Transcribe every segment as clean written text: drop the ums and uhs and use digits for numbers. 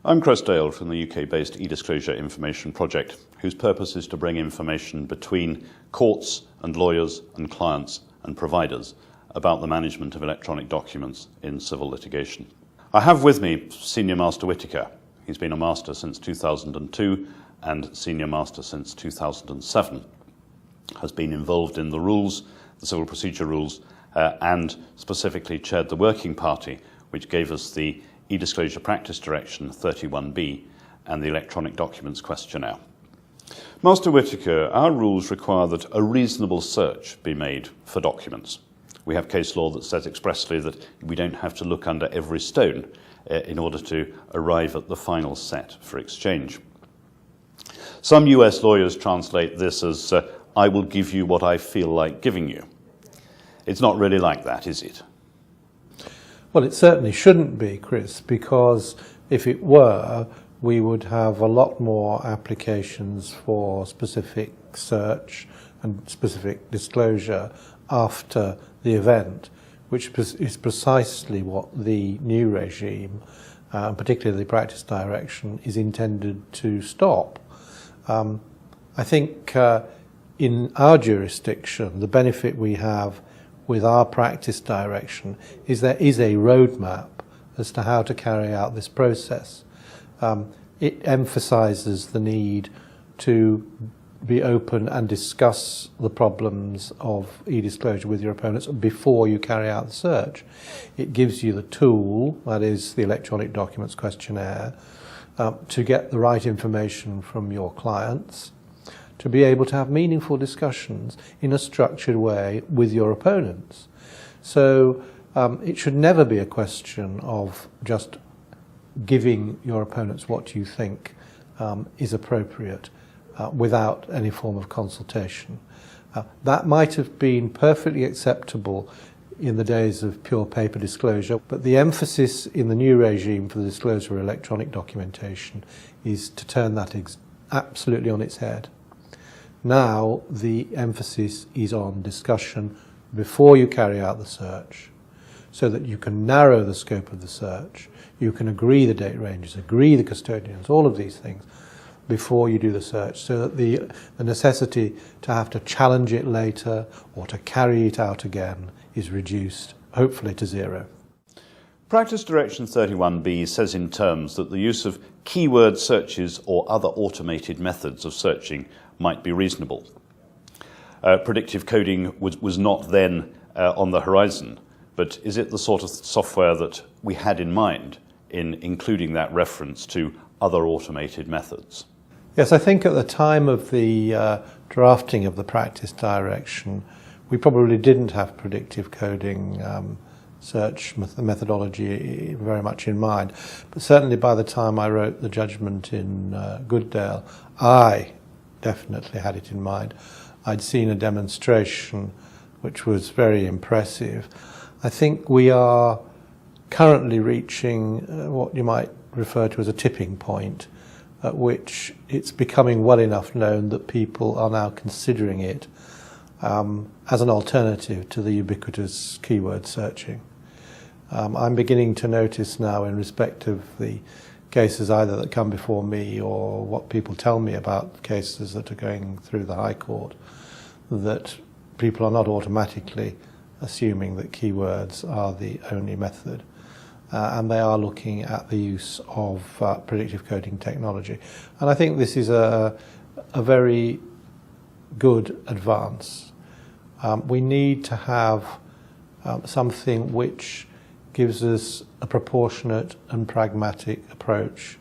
I'm Chris Dale from the UK-based e-disclosure information project, whose purpose is to bring information between courts and lawyers and clients and providers about the management of electronic documents in civil litigation. I have with me Senior Master Whitaker. He's been a Master since 2002 and Senior Master since 2007. Has been involved in the rules, the civil procedure rules, and specifically chaired the working party which gave us the e-disclosure practice direction 31B and the electronic documents questionnaire. Master Whitaker, our rules require that a reasonable search be made for documents. We have case law that says expressly that we don't have to look under every stone in order to arrive at the final set for exchange. Some US lawyers translate this as, I will give you what I feel like giving you. It's not really like that, is it? Well, it certainly shouldn't be, Chris, because if it were, we would have a lot more applications for specific search and specific disclosure after the event, which is precisely what the new regime, particularly the practice direction, is intended to stop. I think in our jurisdiction, the benefit we have with our practice direction is there is a roadmap as to how to carry out this process. It emphasises the need to be open and discuss the problems of e-disclosure with your opponents before you carry out the search. It gives you the tool, that is the electronic documents questionnaire, to get the right information from your clients, to be able to have meaningful discussions in a structured way with your opponents. So it should never be a question of just giving your opponents what you think is appropriate without any form of consultation. That might have been perfectly acceptable in the days of pure paper disclosure, but the emphasis in the new regime for the disclosure of electronic documentation is to turn that absolutely on its head. Now the emphasis is on discussion before you carry out the search, so that you can narrow the scope of the search, you can agree the date ranges, agree the custodians, all of these things before you do the search, so that the necessity to have to challenge it later or to carry it out again is reduced, hopefully to zero. Practice Direction 31B says in terms that the use of keyword searches or other automated methods of searching might be reasonable. Predictive coding was not then on the horizon, but is it the sort of software that we had in mind in including that reference to other automated methods? Yes, I think at the time of the drafting of the practice direction, we probably didn't have predictive coding search methodology very much in mind. But certainly by the time I wrote the judgment in Goodale, I definitely had it in mind. I'd seen a demonstration which was very impressive. I think we are currently reaching what you might refer to as a tipping point, at which it's becoming well enough known that people are now considering it as an alternative to the ubiquitous keyword searching. I'm beginning to notice now, in respect of the cases either that come before me or what people tell me about cases that are going through the High Court, that people are not automatically assuming that keywords are the only method, and they are looking at the use of predictive coding technology. And I think this is a very good advance. We need to have something which gives us a proportionate and pragmatic approach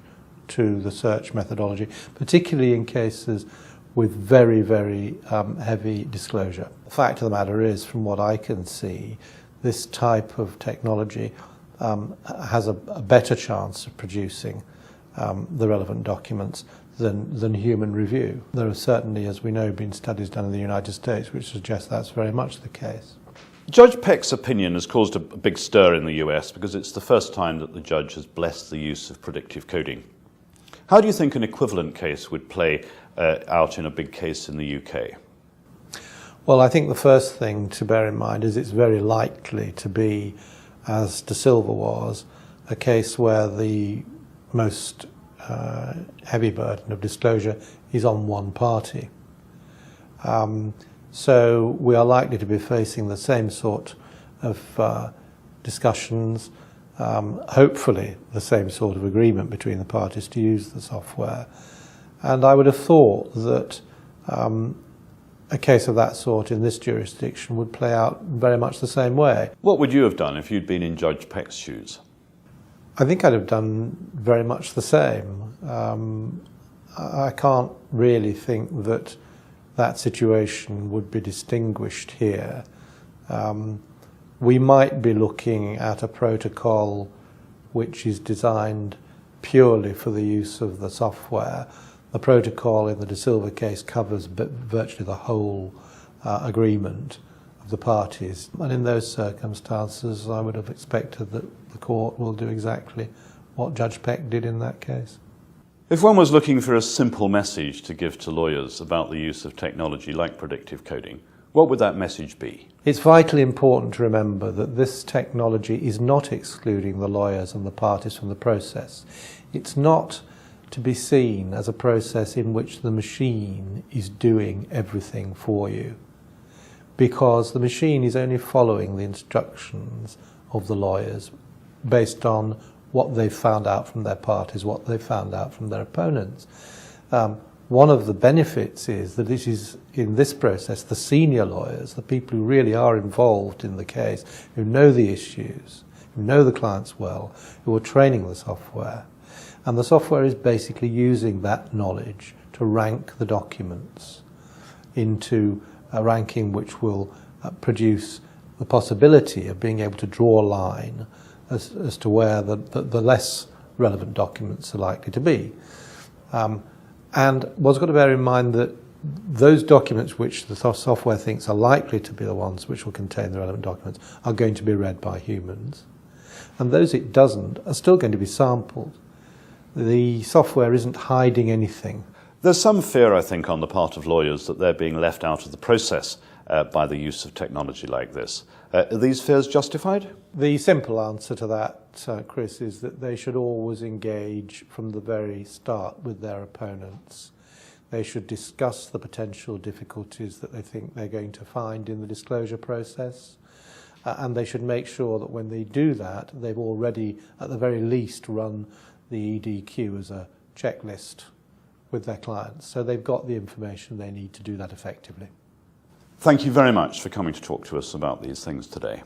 to the search methodology, particularly in cases with very, very heavy disclosure. The fact of the matter is, from what I can see, this type of technology has a better chance of producing the relevant documents than human review. There have certainly, as we know, been studies done in the United States which suggest that's very much the case. Judge Peck's opinion has caused a big stir in the US because it's the first time that the judge has blessed the use of predictive coding. How do you think an equivalent case would play out in a big case in the UK? Well, I think the first thing to bear in mind is it's very likely to be, as De Silva was, a case where the most heavy burden of disclosure is on one party. So we are likely to be facing the same sort of discussions, hopefully the same sort of agreement between the parties to use the software. And I would have thought that a case of that sort in this jurisdiction would play out very much the same way. What would you have done if you'd been in Judge Peck's shoes? I think I'd have done very much the same. I can't really think that that situation would be distinguished here. We might be looking at a protocol which is designed purely for the use of the software. The protocol in the De Silva case covers virtually the whole agreement of the parties. And in those circumstances, I would have expected that the court will do exactly what Judge Peck did in that case. If one was looking for a simple message to give to lawyers about the use of technology like predictive coding, what would that message be? It's vitally important to remember that this technology is not excluding the lawyers and the parties from the process. It's not to be seen as a process in which the machine is doing everything for you, because the machine is only following the instructions of the lawyers based on what they've found out from their parties, what they've found out from their opponents. One of the benefits is that this is, in this process, the senior lawyers, the people who really are involved in the case, who know the issues, who know the clients well, who are training the software. And the software is basically using that knowledge to rank the documents into a ranking which will produce the possibility of being able to draw a line as to where the less relevant documents are likely to be. And one's got to bear in mind that those documents which the software thinks are likely to be the ones which will contain the relevant documents are going to be read by humans. And those it doesn't are still going to be sampled. The software isn't hiding anything. There's some fear, I think, on the part of lawyers that they're being left out of the process by the use of technology like this. Are these fears justified? The simple answer to that, Chris, is that they should always engage from the very start with their opponents. They should discuss the potential difficulties that they think they're going to find in the disclosure process. And they should make sure that when they do that, they've already, at the very least, run the EDQ as a checklist with their clients. So they've got the information they need to do that effectively. Thank you very much for coming to talk to us about these things today.